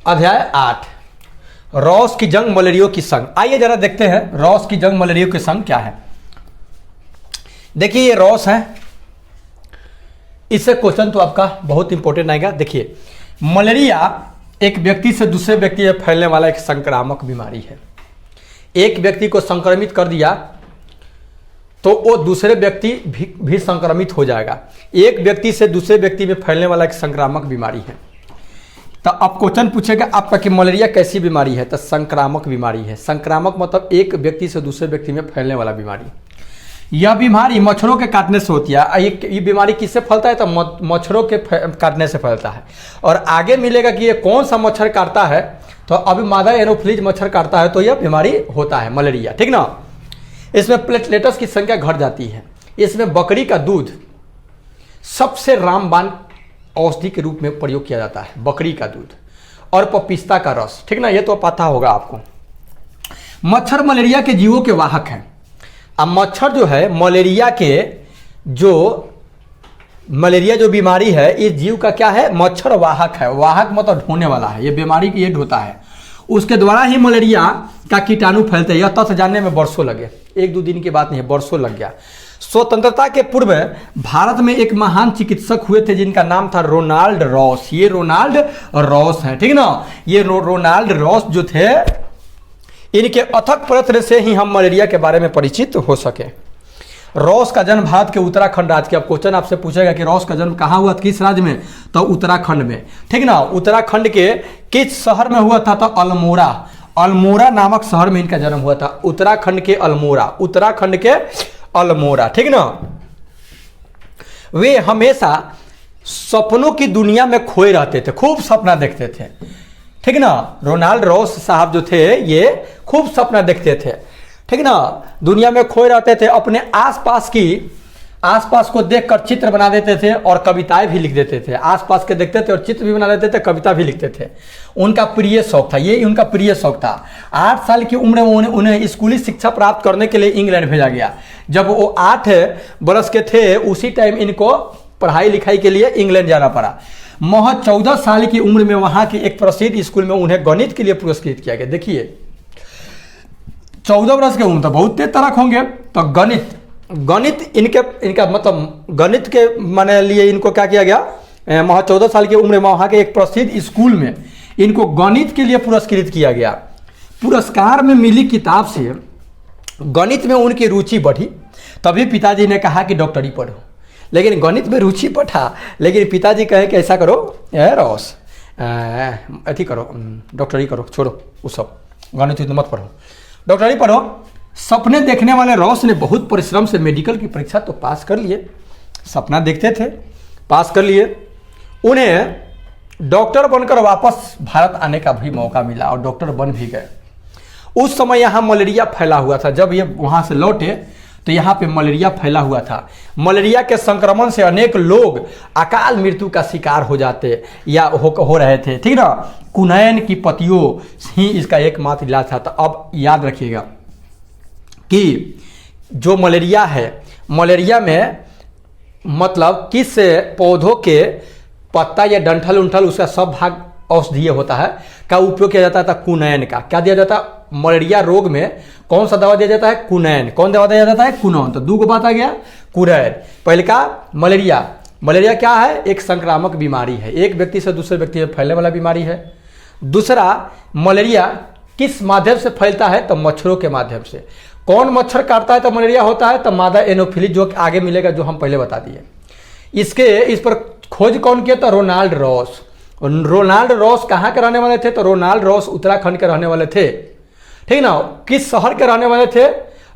अध्याय 8 रॉस की जंग मलेरियो की संग। आइए जरा देखते हैं रॉस की जंग मलेरियो की संग क्या है। देखिए ये रॉस है, इससे क्वेश्चन तो आपका बहुत इंपॉर्टेंट आएगा। देखिए मलेरिया एक व्यक्ति से दूसरे व्यक्ति में फैलने वाला एक संक्रामक बीमारी है। एक व्यक्ति को संक्रमित कर दिया तो वो दूसरे व्यक्ति भी संक्रमित हो जाएगा। एक व्यक्ति से दूसरे व्यक्ति में फैलने वाला एक संक्रामक बीमारी है। तो अब क्वेश्चन पूछेगा आपका कि मलेरिया कैसी बीमारी है, तो संक्रामक बीमारी है। संक्रामक मतलब एक व्यक्ति से दूसरे व्यक्ति में फैलने वाला बीमारी। यह बीमारी मच्छरों के काटने से होती है। ये बीमारी किससे फैलता है, तो मच्छरों के काटने से फैलता है। और आगे मिलेगा कि ये कौन सा मच्छर काटता है, तो अभी मादा एनोफिलीज मच्छर काटता है तो यह बीमारी होता है मलेरिया, ठीक ना। इसमें प्लेटलेट्स की संख्या घट जाती है। इसमें बकरी का दूध सबसे रामबाण औषधि के रूप में प्रयोग किया जाता है, बकरी का दूध और पपीता का रस, ठीक ना। ये तो पता होगा आपको। मच्छर मलेरिया के जीवों के वाहक हैं। अब मच्छर जो है मलेरिया जो बीमारी है इस जीव का क्या है, मच्छर वाहक है। वाहक मतलब ढोने वाला है, ये बीमारी की ये ढोता है। उसके द्वारा ही मलेरिया का कीटाणु फैलते हैं। यह तथ्य जानने में वर्षों लगे, एक दो दिन की बात नहीं है, वर्षों लग गया। स्वतंत्रता के पूर्व भारत में एक महान चिकित्सक हुए थे जिनका नाम था रोनाल्ड रॉस। ये रोनाल्ड रॉस है, ठीक ना। ये रोनाल्ड रॉस जो थे, इनके अथक प्रयत्न से ही हम मलेरिया के बारे में परिचित हो सके। रॉस का जन्म भारत के उत्तराखंड राज्य के, अब क्वेश्चन आपसे पूछेगा कि रॉस का जन्म कहाँ हुआ, किस राज्य में, तो उत्तराखंड में, ठीक ना। उत्तराखंड के किस शहर में हुआ था, तो अल्मोड़ा। अल्मोड़ा नामक शहर में इनका जन्म हुआ था। उत्तराखंड के अल्मोड़ा, उत्तराखंड के अल्मोड़ा, ठीक ना। वे हमेशा सपनों की दुनिया में खोए रहते थे, खूब सपना देखते थे, ठीक ना। रोनाल्ड रॉस साहब जो थे ये खूब सपना देखते थे, ठीक ना। दुनिया में खोए रहते थे, अपने आसपास को देखकर चित्र बना देते थे और कविताएं भी लिख देते थे। आसपास के देखते थे और चित्र भी बना देते थे, कविता भी लिखते थे। उनका प्रिय शौक था, ये उनका प्रिय शौक था। 8 साल की उम्र में उन्हें स्कूली शिक्षा प्राप्त करने के लिए इंग्लैंड भेजा गया। जब वो 8 बरस के थे उसी टाइम इनको पढ़ाई लिखाई के लिए इंग्लैंड जाना पड़ा। महज 14 साल की उम्र में वहां के एक प्रसिद्ध स्कूल में उन्हें गणित के लिए पुरस्कृत किया गया। देखिए 14 वर्ष के उम्र तो बहुत तेज तराक होंगे, तो गणित इनका मतलब गणित के माने लिए इनको क्या किया गया, महज 14 साल की उम्र में वहाँ के एक प्रसिद्ध स्कूल में इनको गणित के लिए पुरस्कृत किया गया। पुरस्कार में मिली किताब से गणित में उनकी रुचि बढ़ी। तभी पिताजी ने कहा कि डॉक्टरी पढ़ो, लेकिन गणित में रुचि बढ़ा, लेकिन पिताजी कहे कि ऐसा करो रॉस, अथी करो, डॉक्टरी करो, छोड़ो वो सब, गणित मत पढ़ो, डॉक्टरी पढ़ो। सपने देखने वाले रॉस ने बहुत परिश्रम से मेडिकल की परीक्षा तो पास कर लिए। सपना देखते थे, पास कर लिए। उन्हें डॉक्टर बनकर वापस भारत आने का भी मौका मिला और डॉक्टर बन भी गए। उस समय यहाँ मलेरिया फैला हुआ था। जब ये वहाँ से लौटे तो यहाँ पे मलेरिया फैला हुआ था। मलेरिया के संक्रमण से अनेक लोग अकाल मृत्यु का शिकार हो जाते या हो रहे थे, ठीक ना। कुनैन की पत्तियों ही इसका एकमात्र इलाज था। तो अब याद रखिएगा कि जो मलेरिया है, मलेरिया में मतलब किस पौधों के पत्ता या डंठल उंठल उसका सब भाग औषधीय होता है का उपयोग किया जाता था। कुनैन का क्या दिया जाता है, मलेरिया रोग में कौन सा दवा दिया जाता है, कुनैन। कौन दवा दिया जाता है, कुनैन। तो 2 बात आ गया, कुनैन। पहले का मलेरिया क्या है, एक संक्रामक बीमारी है, एक व्यक्ति से दूसरे व्यक्ति में फैलने वाला बीमारी है। दूसरा मलेरिया किस माध्यम से फैलता है, तो मच्छरों के माध्यम से। कौन मच्छर काटता है तो मलेरिया होता है, तो मादा एनोफिलीज, जो आगे मिलेगा, जो हम पहले बता दिए। इस पर खोज कौन किया, तो रोनाल्ड रॉस। रोनाल्ड रॉस कहाँ के रहने वाले थे, तो रोनाल्ड रॉस उत्तराखंड के रहने वाले थे, ठीक ना। किस शहर के रहने वाले थे,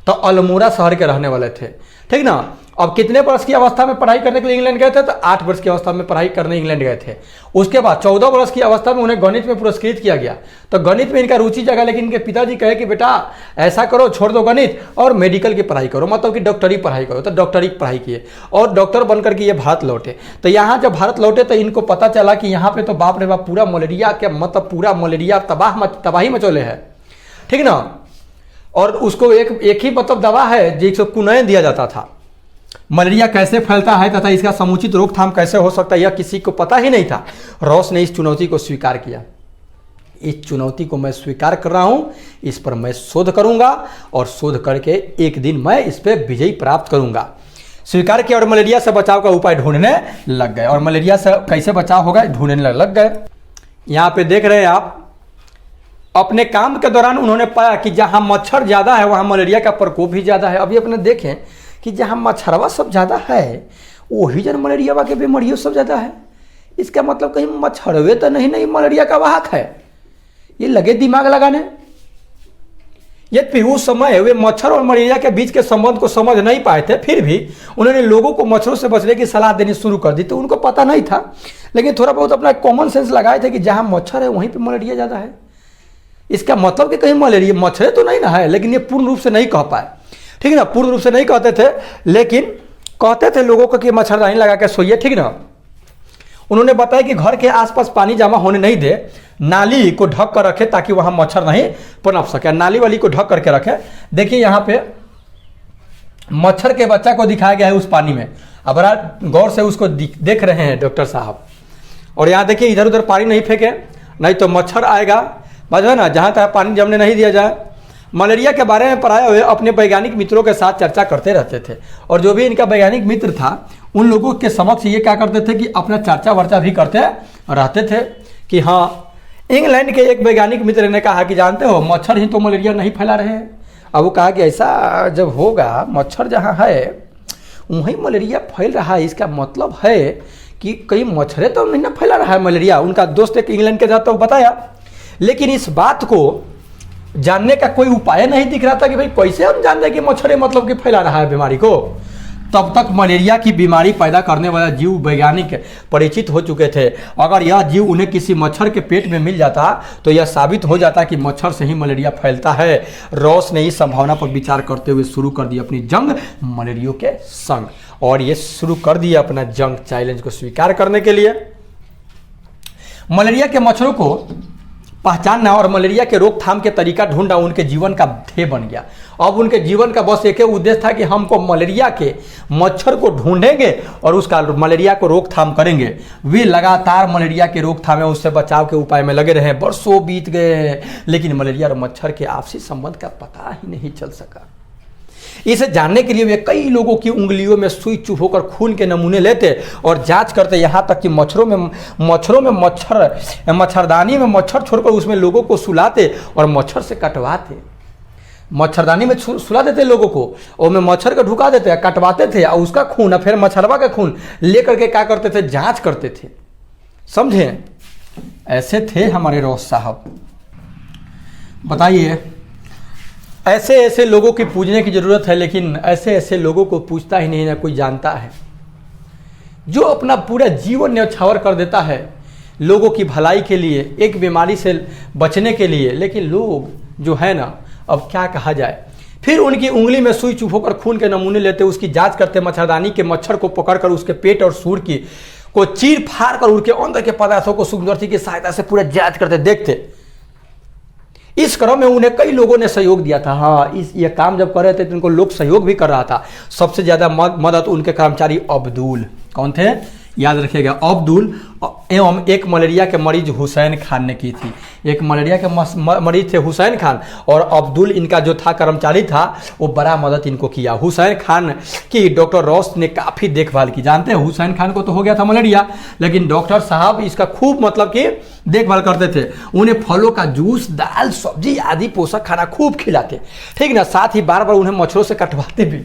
तो अल्मोड़ा शहर के रहने वाले थे, ठीक ना। अब कितने वर्ष की अवस्था में पढ़ाई करने के लिए इंग्लैंड गए थे, तो 8 वर्ष की अवस्था में पढ़ाई करने इंग्लैंड गए थे। उसके बाद 14 वर्ष की अवस्था में उन्हें गणित में पुरस्कृत किया गया। तो गणित में इनका रुचि जगा, लेकिन इनके पिताजी कहे कि बेटा ऐसा करो, छोड़ दो गणित और मेडिकल की पढ़ाई करो, मतलब कि डॉक्टरी पढ़ाई करो। तो डॉक्टरी की पढ़ाई किए और डॉक्टर बनकर के ये भारत लौटे। तो यहाँ जब भारत लौटे तो इनको पता चला कि यहाँ पे तो बाप रे बाप पूरा मलेरिया के मतलब पूरा मलेरिया तबाही मचोले है, ठीक ना। और उसको एक ही मतलब दवा है जिसको कुनैन दिया जाता था। मलेरिया कैसे फैलता है तथा इसका समुचित रोकथाम कैसे हो सकता है, यह किसी को पता ही नहीं था। रॉस ने इस चुनौती को स्वीकार किया। इस चुनौती को मैं स्वीकार कर रहा हूँ, इस पर मैं शोध करूँगा और शोध करके एक दिन मैं इस पर विजय प्राप्त करूँगा। स्वीकार किया और मलेरिया से बचाव का उपाय ढूंढने लग गए। और मलेरिया से कैसे बचाव होगा ढूंढने लग गए। यहाँ पे देख रहे हैं आप, अपने काम के दौरान उन्होंने पाया कि जहाँ मच्छर ज़्यादा है वहाँ मलेरिया का प्रकोप भी ज़्यादा है। अभी अपने देखें कि जहाँ मच्छरवा सब ज़्यादा है वही जन मलेरिया के बीमारियों सब ज़्यादा है। इसका मतलब कहीं मच्छरवे तो नहीं मलेरिया का वाहक है। ये लगे दिमाग लगाने। यद्यपि उस समय वे मच्छर और मलेरिया के बीच के संबंध को समझ नहीं पाए थे, फिर भी उन्होंने लोगों को मच्छरों से बचने की सलाह देनी शुरू कर दी। तो उनको पता नहीं था, लेकिन थोड़ा बहुत अपना कॉमन सेंस लगाए थे कि जहाँ मच्छर है वहीं पर मलेरिया ज़्यादा है। इसका मतलब कि कहीं मलेरिया मच्छर तो नहीं ना है, लेकिन ये पूर्ण रूप से नहीं कह पाए। ठीक है ना, पूर्ण रूप से नहीं कहते थे, लेकिन कहते थे लोगों को कि मच्छरदानी लगा के सोइए। ठीक ना। उन्होंने बताया कि घर के आसपास पानी जमा होने नहीं दे, नाली को ढक कर रखे ताकि वहां मच्छर नहीं पनप सके। नाली वाली को ढक करके रखे। देखिए यहाँ पे मच्छर के बच्चा को दिखाया गया है उस पानी में। अब बड़ा गौर से उसको देख रहे हैं डॉक्टर साहब। और यहाँ देखिए इधर उधर पानी नहीं फेंके, नहीं तो मच्छर आएगा। बस है ना, जहाँ तक पानी जमने नहीं दिया जाए। मलेरिया के बारे में पढ़ाए हुए अपने वैज्ञानिक मित्रों के साथ चर्चा करते रहते थे। और जो भी इनका वैज्ञानिक मित्र था उन लोगों के समक्ष ये क्या करते थे कि अपना चर्चा वर्चा भी करते रहते थे कि हाँ, इंग्लैंड के एक वैज्ञानिक मित्र ने कहा कि जानते हो मच्छर ही तो मलेरिया नहीं फैला रहे हैं। अब वो कहा कि ऐसा जब होगा, मच्छर जहाँ है वहीं मलेरिया फैल रहा है, इसका मतलब है कि कहीं मच्छरे तो नहीं ना फैला रहा है मलेरिया। उनका दोस्त एक इंग्लैंड के साथ तो बताया, लेकिन इस बात को जानने का कोई उपाय नहीं दिख रहा था कि भाई कैसे हम जान दें कि मच्छर मतलब कि फैला रहा है बीमारी को। तब तक मलेरिया की बीमारी पैदा करने वाला जीव वैज्ञानिक परिचित हो चुके थे। अगर यह जीव उन्हें किसी मच्छर के पेट में मिल जाता तो यह साबित हो जाता कि मच्छर से ही मलेरिया फैलता है। रॉस ने इस संभावना पर विचार करते हुए शुरू कर दी अपनी जंग मलेरिया के संग। और ये शुरू कर दिया अपना जंग चैलेंज को स्वीकार करने के लिए। मलेरिया के मच्छरों को पहचानना और मलेरिया के रोकथाम के तरीका ढूंढना उनके जीवन का ध्येय बन गया। अब उनके जीवन का बस एक ही उद्देश्य था कि हमको मलेरिया के मच्छर को ढूंढेंगे और उसका मलेरिया को रोकथाम करेंगे। वे लगातार मलेरिया के रोकथाम में उससे बचाव के उपाय में लगे रहे। बरसों बीत गए, लेकिन मलेरिया और मच्छर के आपसी संबंध का पता ही नहीं चल सका। इसे जानने के लिए वे कई लोगों की उंगलियों में सुई चुभ होकर खून के नमूने लेते और जांच करते, यहाँ तक कि मच्छरदानी में मच्छर छोड़कर उसमें लोगों को सुलाते और मच्छर से कटवाते। मच्छरदानी में सुला देते लोगों को और में मच्छर को ढुका देते, कटवाते थे और उसका खून फिर मच्छरवा का खून लेकर के क्या करते थे, जांच करते थे। समझे, ऐसे थे हमारे रॉस साहब। बताइए, ऐसे ऐसे लोगों की पूजने की जरूरत है, लेकिन ऐसे ऐसे लोगों को पूछता ही नहीं, ना कोई जानता है, जो अपना पूरा जीवन न्यौछावर कर देता है लोगों की भलाई के लिए, एक बीमारी से बचने के लिए। लेकिन लोग जो है ना, अब क्या कहा जाए। फिर उनकी उंगली में सुई चुभ होकर खून के नमूने लेते, उसकी जांच करते, मच्छरदानी के मच्छर को पकड़कर उसके पेट और सूर की को चीर फाड़ कर उनके अंदर के पदार्थों को सूक्ष्मदर्शी की सहायता से पूरा जांच करते, देखते। इस क्रम में उन्हें कई लोगों ने सहयोग दिया था। हाँ, ये काम जब कर रहे थे तो उनको लोग सहयोग भी कर रहा था। सबसे ज्यादा मदद उनके कर्मचारी अब्दुल, कौन थे याद रखिएगा, अब्दुल एवं एक मलेरिया के मरीज हुसैन खान ने की थी। एक मलेरिया के मरीज थे हुसैन खान, और अब्दुल इनका जो था कर्मचारी था, वो बड़ा मदद इनको किया। हुसैन खान की डॉक्टर रॉस ने काफ़ी देखभाल की। जानते हैं, हुसैन खान को तो हो गया था मलेरिया, लेकिन डॉक्टर साहब इसका खूब मतलब कि देखभाल करते थे। उन्हें फलों का जूस, दाल, सब्जी आदि पोषक खाना खूब खिलाते, ठीक ना। साथ ही बार बार उन्हें मच्छरों से कटवाते भी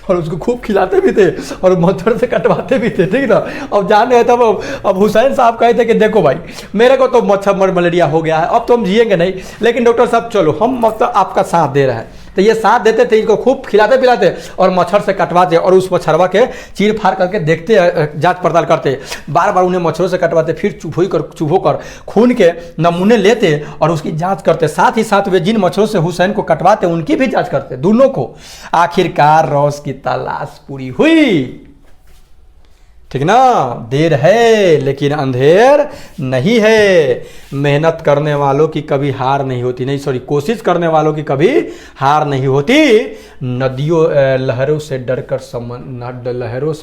और उसको खूब खिलाते भी थे और मच्छर से कटवाते भी थे, ठीक ना। अब जान रहे तब अब हुसैन साहब कहे थे कि देखो भाई, मेरे को तो मच्छर मलेरिया हो गया है, अब तो हम जिएंगे नहीं, लेकिन डॉक्टर साहब चलो, हम मतलब आपका साथ दे रहे हैं। तो ये साथ देते थे, इनको खूब खिलाते पिलाते और मच्छर से कटवाते और उस मच्छरवा के चीर फाड़ करके देखते, जांच पड़ताल करते। बार बार उन्हें मच्छरों से कटवाते, फिर चुभ होकर खून के नमूने लेते और उसकी जांच करते। साथ ही साथ वे जिन मच्छरों से हुसैन को कटवाते उनकी भी जांच करते, दोनों को। आखिरकार रॉस की तलाश पूरी हुई, ठीक ना। देर है लेकिन अंधेर नहीं है, मेहनत करने वालों की कभी हार नहीं होती, नहीं सॉरी, कोशिश करने वालों की कभी हार नहीं होती। नदियों लहरों से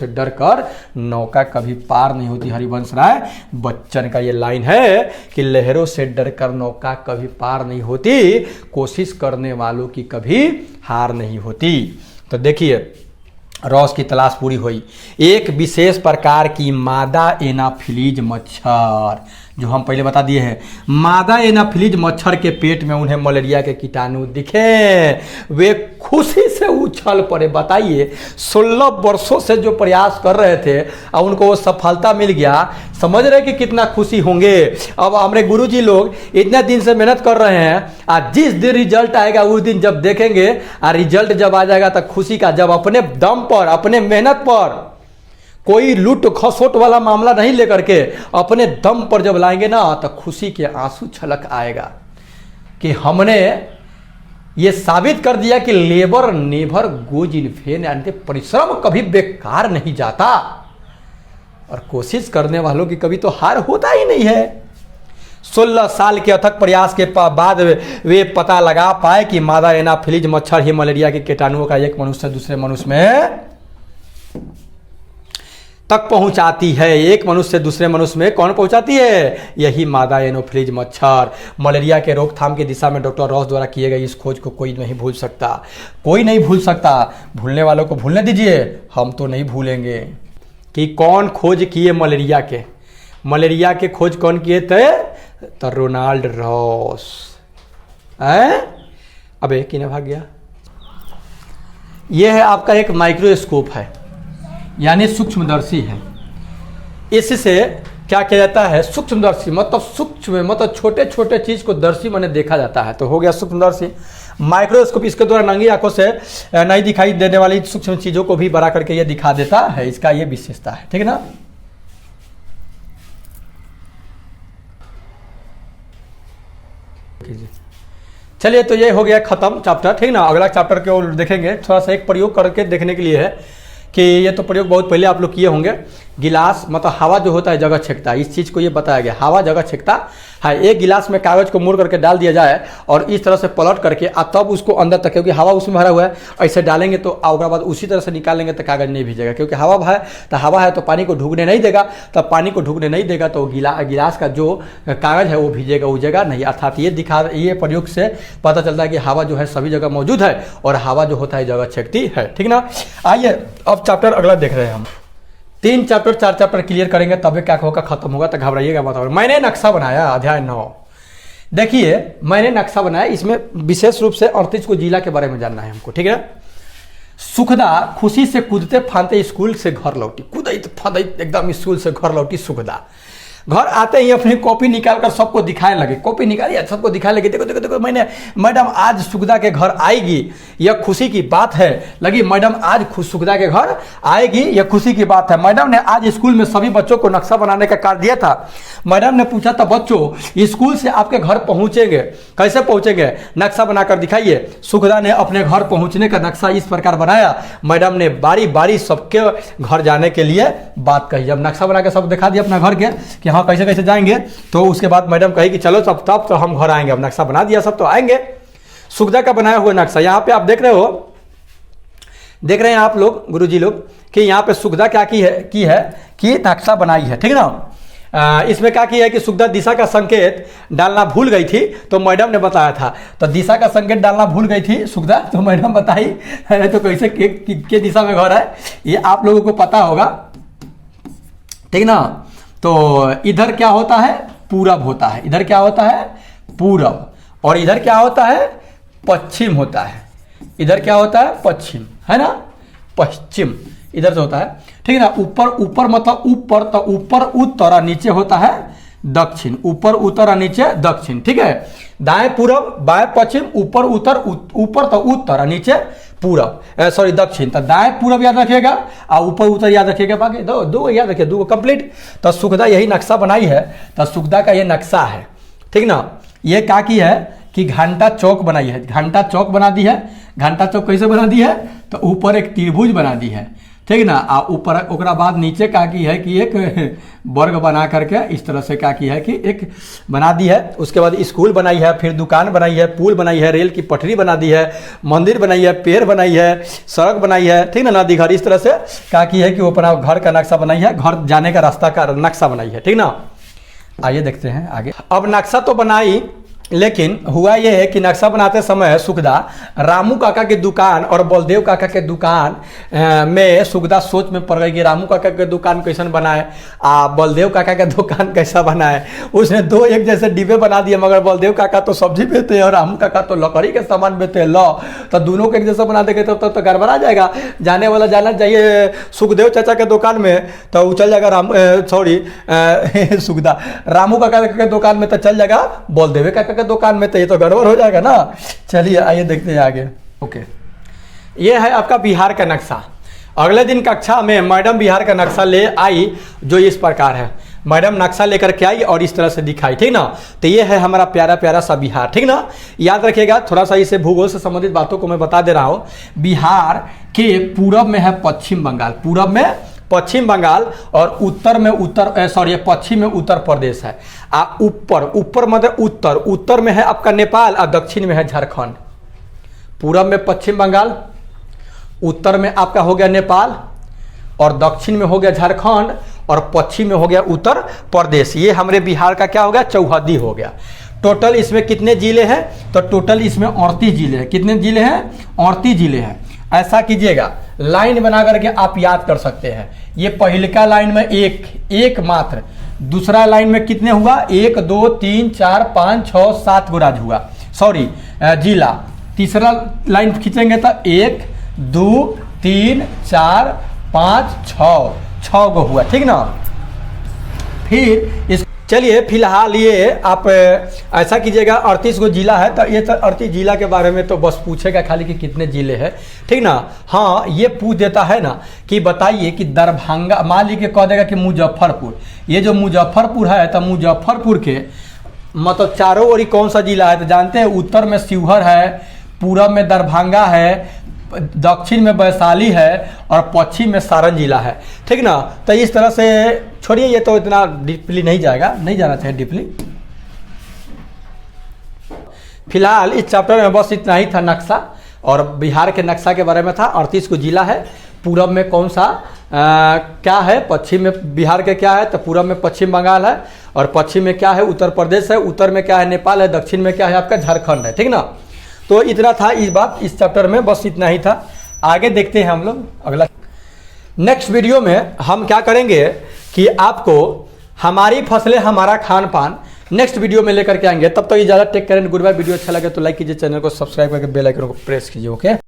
डरकर नौका कभी पार नहीं होती। हरिवंश राय बच्चन का ये लाइन है कि लहरों से डरकर नौका कभी पार नहीं होती, कोशिश करने वालों की कभी हार नहीं होती। तो देखिए, रॉस की तलाश पूरी हुई। एक विशेष प्रकार की मादा एनाफिलीज मच्छर, जो हम पहले बता दिए हैं, मादा एनाफिलीज मच्छर के पेट में उन्हें मलेरिया के कीटाणु दिखे, वे खुशी से उछल पड़े। बताइए, 16 वर्षों से जो प्रयास कर रहे थे और उनको वो सफलता मिल गया, समझ रहे कि कितना खुशी होंगे। अब हमारे गुरुजी लोग इतने दिन से मेहनत कर रहे हैं, आज जिस दिन रिजल्ट आएगा उस दिन जब देखेंगे, और रिजल्ट जब आ जाएगा तो खुशी का, जब अपने दम पर, अपने मेहनत पर, कोई लूट खसोट वाला मामला नहीं लेकर के अपने दम पर जब लाएंगे ना, तो खुशी के आंसू छलक आएगा कि हमने ये साबित कर दिया कि labour never goes in when, यानी परिश्रम कभी बेकार नहीं जाता, और कोशिश करने वालों की कभी तो हार होता ही नहीं है। 16 साल के अथक प्रयास के बाद वे पता लगा पाए कि मादा एनाफिलीज मच्छर ही मलेरिया के कीटाणुओं का एक मनुष्य से दूसरे मनुष्य में तक पहुंचाती है। एक मनुष्य से दूसरे मनुष्य में कौन पहुंचाती है? यही मादा एनाफिलीज मच्छर। मलेरिया के रोकथाम की दिशा में डॉक्टर रॉस द्वारा किए गए इस खोज को कोई नहीं भूल सकता, कोई नहीं भूल सकता। भूलने वालों को भूलने दीजिए, हम तो नहीं भूलेंगे कि कौन खोज किए मलेरिया के। मलेरिया के खोज कौन किए थे? तो रोनाल्ड रॉस। अबे किने भाग गया? यह है आपका एक माइक्रोस्कोप है, यानी सूक्ष्मदर्शी है। इससे क्या किया जाता है? सूक्ष्मदर्शी मतलब सूक्ष्म, मतलब छोटे छोटे चीज को दर्शी माने देखा जाता है, तो हो गया सूक्ष्मदर्शी। माइक्रोस्कोप इसके द्वारा नंगी आंखों से नहीं दिखाई देने वाली सूक्ष्म चीजों को भी बड़ा करके ये दिखा देता है, इसका ये विशेषता है, ठीक है ना। चलिए, तो ये हो गया खत्म चैप्टर, ठीक ना। अगला चैप्टर के ओर देखेंगे, थोड़ा सा एक प्रयोग करके देखने के लिए है कि ये तो प्रयोग बहुत पहले आप लोग किए होंगे। गिलास मतलब हवा जो होता है जगह छेकता है, इस चीज़ को ये बताया गया, हवा जगह छेकता है। एक गिलास में कागज को मोड़ करके डाल दिया जाए और इस तरह से पलट करके तब उसको अंदर तक, क्योंकि हवा उसमें भरा हुआ है, ऐसे डालेंगे तो उसके बाद उसी तरह से निकालेंगे तो कागज नहीं भीजेगा, क्योंकि हवा है तो पानी को ढूकने नहीं देगा, तब पानी को ढूकने नहीं देगा तो गिलास का जो कागज है वो भीजेगा, उजेगा नहीं। अर्थात ये प्रयोग से पता चलता है कि हवा जो है सभी जगह मौजूद है और हवा जो होता है जगह छेकती है, ठीक ना। आइए अब चैप्टर अगला देख रहे हैं हम। 3 चैप्टर 4 चैप्टर क्लियर करेंगे तभी क्या होगा, खत्म होगा, तो घबराइएगा मत। मैंने नक्शा बनाया, अध्याय 9। देखिए, मैंने नक्शा बनाया, इसमें विशेष रूप से 38 को जिला के बारे में जानना है हमको, ठीक है। सुखदा खुशी से कूदते फांदते स्कूल से घर लौटी, कूदत फांदत एकदम स्कूल से घर लौटी सुखदा। घर आते ही अपनी कॉपी निकालकर सबको दिखाने लगे, कॉपी निकाली सबको दिखाने लगे, देखो देखो देखो मैडम आज सुखदा के घर आएगी, यह खुशी की बात है। लगी मैडम आज सुखदा के घर आएगी, यह खुशी की बात है। मैडम ने आज स्कूल में सभी बच्चों को नक्शा बनाने का कार्य दिया था। मैडम ने पूछा था, बच्चों स्कूल से आपके घर पहुंचेंगे, कैसे पहुंचेंगे? नक्शा बनाकर दिखाइए। सुखदा ने अपने घर पहुंचने का नक्शा इस प्रकार बनाया। मैडम ने बारी बारी सबके घर जाने के लिए बात कही। जब नक्शा बना के सब दिखा दिया अपना घर के कि हाँ कैसे कैसे जाएंगे, तो उसके बाद मैडम कही कि चलो सब तब तो हम घर आएंगे। अब नक्शा बना दिया, सब तो आएंगे। सुखदा का बनाया हुआ नक्शा यहाँ पे आप देख रहे हो, देख रहे हैं आप लोग गुरुजी लोग कि यहाँ पे सुखदा क्या की है कि नक्शा बनाई है, ठीक है ना। इसमें क्या किया है कि सुखदा दिशा का संकेत डालना भूल गई थी, तो मैडम ने बताया था। तो दिशा का संकेत डालना भूल गई थी सुखदा, तो मैडम बताई तो कैसे के दिशा में घर है ये आप लोगों को पता होगा, ठीक ना। तो इधर क्या होता है? पूरब होता है। इधर क्या होता है? पूरब। और इधर क्या होता है? पश्चिम होता है। इधर क्या होता है? पश्चिम, है ना, पश्चिम इधर से होता है, ठीक है ना। ऊपर ऊपर मतलब ऊपर, तो ऊपर उत्तर और नीचे होता है दक्षिण, ऊपर उत्तर और नीचे दक्षिण, ठीक है। दाएं पूरब, बाएं पश्चिम, ऊपर उत्तर, ऊपर तो उत्तर और नीचे पूरब, सॉरी दक्षिण। तो दाएं पूरब याद रखिएगा और ऊपर उत्तर याद रखिएगा, बाकी दो याद रखिए, 2 कंप्लीट। तो सुखदा यही नक्शा बनाई है, तो सुखदा का ये नक्शा है, ठीक ना। ये क्या की है कि घंटा चौक बनाई है, घंटा चौक बना दी है। घंटा चौक कैसे बना दी है? तो ऊपर एक त्रिभुज बना दी है, ठीक ना। आ ऊपर ओकरा बाद नीचे का की है कि एक वर्ग बना करके इस तरह से क्या की है कि एक बना दी है। उसके बाद स्कूल बनाई है, फिर दुकान बनाई है, पुल बनाई है, रेल की पटरी बना दी है, मंदिर बनाई है, पेड़ बनाई है, सड़क बनाई है, ठीक ना, नदी घर, इस तरह से क्या की है कि वो अपना घर का नक्शा बनाई है, घर जाने का रास्ता का नक्शा बनाई है, ठीक ना। आइए देखते हैं आगे। अब नक्शा तो बनाई, लेकिन हुआ यह है कि नक्शा बनाते समय सुखदा रामू काका की दुकान और बलदेव काका के दुकान में सुखदा सोच में पड़ गई कि रामू काका के दुकान कैसन बनाए आ बलदेव काका के दुकान कैसा बनाए। उसने दो एक जैसे डिब्बे बना दिए, मगर बलदेव काका तो सब्जी बेचते हैं और रामू काका तो लकड़ी के सामान बेचते हैं। लो तो दोनों को एक जैसा बना देंगे तो गड़बड़ा जाएगा। जाने वाला जाना चाहिए सुखदेव चाचा के दुकान में तो वो चल जाएगा सुखदा रामू काका के दुकान में तो चल जाएगा बलदेव काका दुकान में, तो ये तो गड़बड़ हो जाएगा ना। चलिए आइए देखते हैं आगे। ओके, ये है आपका बिहार का नक्शा। अगले दिन कक्षा में मैडम बिहार का नक्शा ले आई जो इस प्रकार है। मैडम नक्शा लेकर के आई और इस तरह से दिखाई, ठीक ना। तो ये है हमारा प्यारा प्यारा सा बिहार, ठीक ना। याद रखिएगा, थोड़ा सा इसे भूगोल से संबंधित बातों को मैं बता दे रहा हूँ। बिहार के पूरब में है पश्चिम बंगाल, पूरब में पश्चिम बंगाल और उत्तर में पश्चिम में उत्तर प्रदेश है। ऊपर मतलब उत्तर में है आपका नेपाल और दक्षिण में है झारखंड। पूरब में पश्चिम बंगाल, उत्तर में आपका हो गया नेपाल और दक्षिण में हो गया झारखंड और पश्चिम में हो गया उत्तर प्रदेश। ये हमारे बिहार का क्या हो गया, चौहद्दी हो गया। टोटल इसमें कितने जिले हैं, तो टोटल इसमें 38 जिले हैं। कितने जिले हैं, 38 जिले हैं। ऐसा कीजिएगा, लाइन बना करके आप याद कर सकते हैं। ये पहलका लाइन में एक मात्र, दूसरा लाइन में कितने हुआ, 1 2 3 4 5 6 7 गो राज्य हुआ, सॉरी जिला। तीसरा लाइन खींचेंगे तो 1 2 3 4 5 6 गो हुआ, ठीक ना। फिर इस चलिए फिलहाल ये आप ऐसा कीजिएगा, 38 गो जिला है तो ये 38 जिला के बारे में तो बस पूछेगा खाली कि कितने जिले हैं, ठीक ना। हाँ, ये पूछ देता है ना कि बताइए कि दरभंगा, मान लीजिए कह देगा कि मुजफ्फरपुर, ये जो मुजफ्फरपुर है तो मुजफ्फरपुर के मतलब चारों ओर कौन सा जिला है, तो जानते हैं उत्तर में शिवहर है, पूरब में दरभंगा है, दक्षिण में वैशाली है और पश्चिम में सारण जिला है, ठीक ना। तो इस तरह से छोड़िए, ये तो इतना डीपली नहीं जाएगा, नहीं जाना चाहिए डीपली। फिलहाल इस चैप्टर में बस इतना ही था, नक्शा और बिहार के नक्शा के बारे में था। 38 को जिला है, पूरब में कौन सा क्या है, पश्चिम में बिहार के क्या है, तो पूरब में पश्चिम बंगाल है और पश्चिम में क्या है, उत्तर प्रदेश है, उत्तर में क्या है, नेपाल है, दक्षिण में क्या है आपका झारखंड है, ठीक ना। तो इतना था इस बात, इस चैप्टर में बस इतना ही था। आगे देखते हैं हम लोग अगला। नेक्स्ट वीडियो में हम क्या करेंगे कि आपको हमारी फसलें हमारा खान पान नेक्स्ट वीडियो में लेकर के आएंगे। तब तक इजाजत, take care and goodbye. Video अच्छा लगे तो लाइक कीजिए, चैनल को सब्सक्राइब करके बेल आइकन को प्रेस कीजिए। ओके।